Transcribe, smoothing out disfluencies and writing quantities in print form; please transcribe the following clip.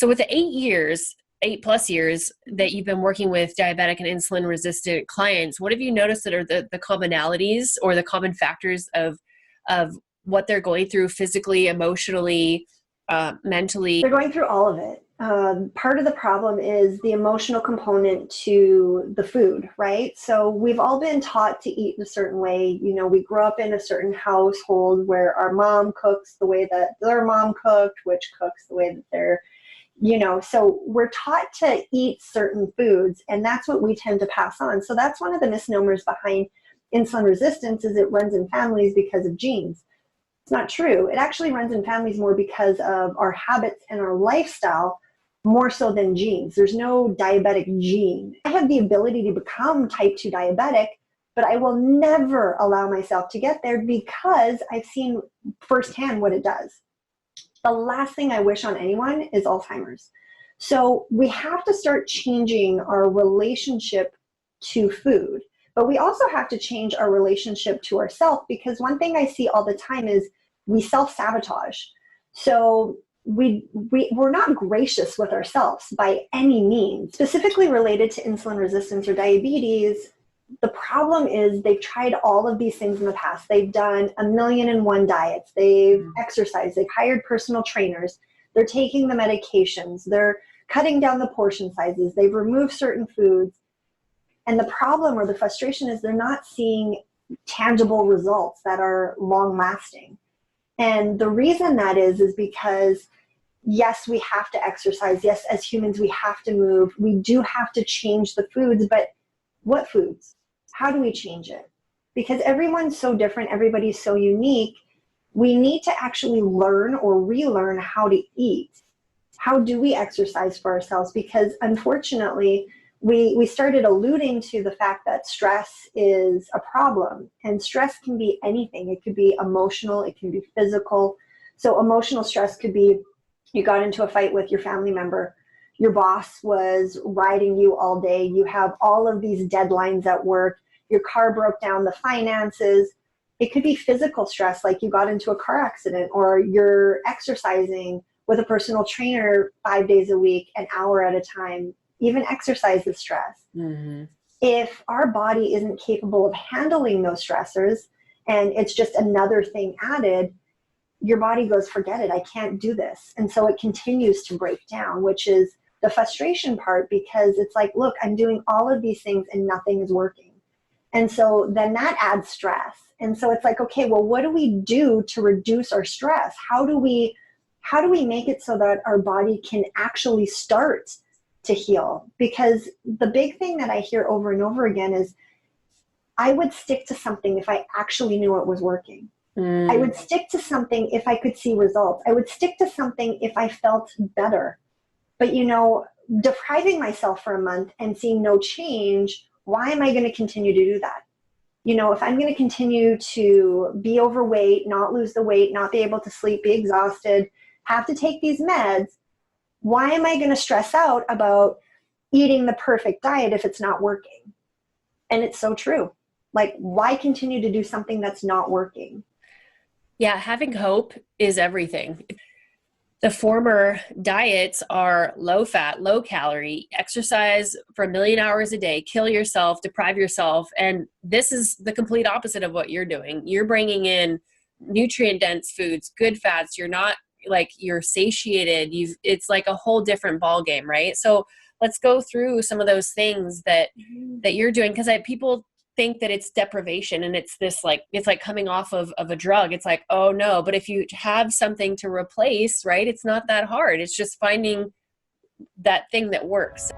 So with the 8+ years that you've been working with diabetic and insulin resistant clients, what have you noticed that are the commonalities or the common factors of what they're going through physically, emotionally, mentally? They're going through all of it. Part of the problem is the emotional component to the food, right? So we've all been taught to eat in a certain way. You know, we grew up in a certain household where our mom cooks the way that their mom cooked, which cooks the way that they're, you know, so we're taught to eat certain foods, and that's what we tend to pass on. So that's one of the misnomers behind insulin resistance, is it runs in families because of genes. It's not true. It actually runs in families more because of our habits and our lifestyle, more so than genes. There's no diabetic gene. I have the ability to become type 2 diabetic, but I will never allow myself to get there because I've seen firsthand what it does. The last thing I wish on anyone is Alzheimer's. So we have to start changing our relationship to food, but we also have to change our relationship to ourselves, because one thing I see all the time is we self-sabotage. So we're not gracious with ourselves by any means. Specifically related to insulin resistance or diabetes, the problem is they've tried all of these things in the past. They've done 1,000,001 diets. They've exercised. They've hired personal trainers. They're taking the medications. They're cutting down the portion sizes. They've removed certain foods. And the problem or the frustration is they're not seeing tangible results that are long lasting. And the reason that is because, yes, we have to exercise. Yes, as humans, we have to move. We do have to change the foods, but what foods? How do we change it? Because everyone's so different. Everybody's so unique. We need to actually learn or relearn how to eat. How do we exercise for ourselves? Because unfortunately, we started alluding to the fact that stress is a problem, and stress can be anything. It could be emotional, it can be physical. So emotional stress could be you got into a fight with your family member, your boss was riding you all day, you have all of these deadlines at work, your car broke down, the finances. It could be physical stress, like you got into a car accident, or you're exercising with a personal trainer 5 days a week, an hour at a time. Even exercise is stress. Mm-hmm. If our body isn't capable of handling those stressors and it's just another thing added, your body goes, forget it, I can't do this. And so it continues to break down, which is the frustration part, because it's like, look, I'm doing all of these things and nothing is working. And so then that adds stress. And so it's like, okay, well, what do we do to reduce our stress? How do we make it so that our body can actually start to heal? Because the big thing that I hear over and over again is, I would stick to something if I actually knew it was working. I would stick to something if I could see results. I would stick to something if I felt better. But, you know, depriving myself for a month and seeing no change, why am I going to continue to do that? You know, if I'm going to continue to be overweight, not lose the weight, not be able to sleep, be exhausted, have to take these meds, why am I going to stress out about eating the perfect diet if it's not working? And it's so true. Like, why continue to do something that's not working? Yeah, having hope is everything. The former diets are low fat, low calorie, exercise for 1,000,000 hours a day, kill yourself, deprive yourself. And this is the complete opposite of what you're doing. You're bringing in nutrient dense foods, good fats. You're not like, you're satiated. It's like a whole different ball game, right? So let's go through some of those things that you're doing. Cause people think that it's deprivation, and it's this like, it's like coming off of a drug. It's like, oh no, but if you have something to replace, right, it's not that hard. It's just finding that thing that works.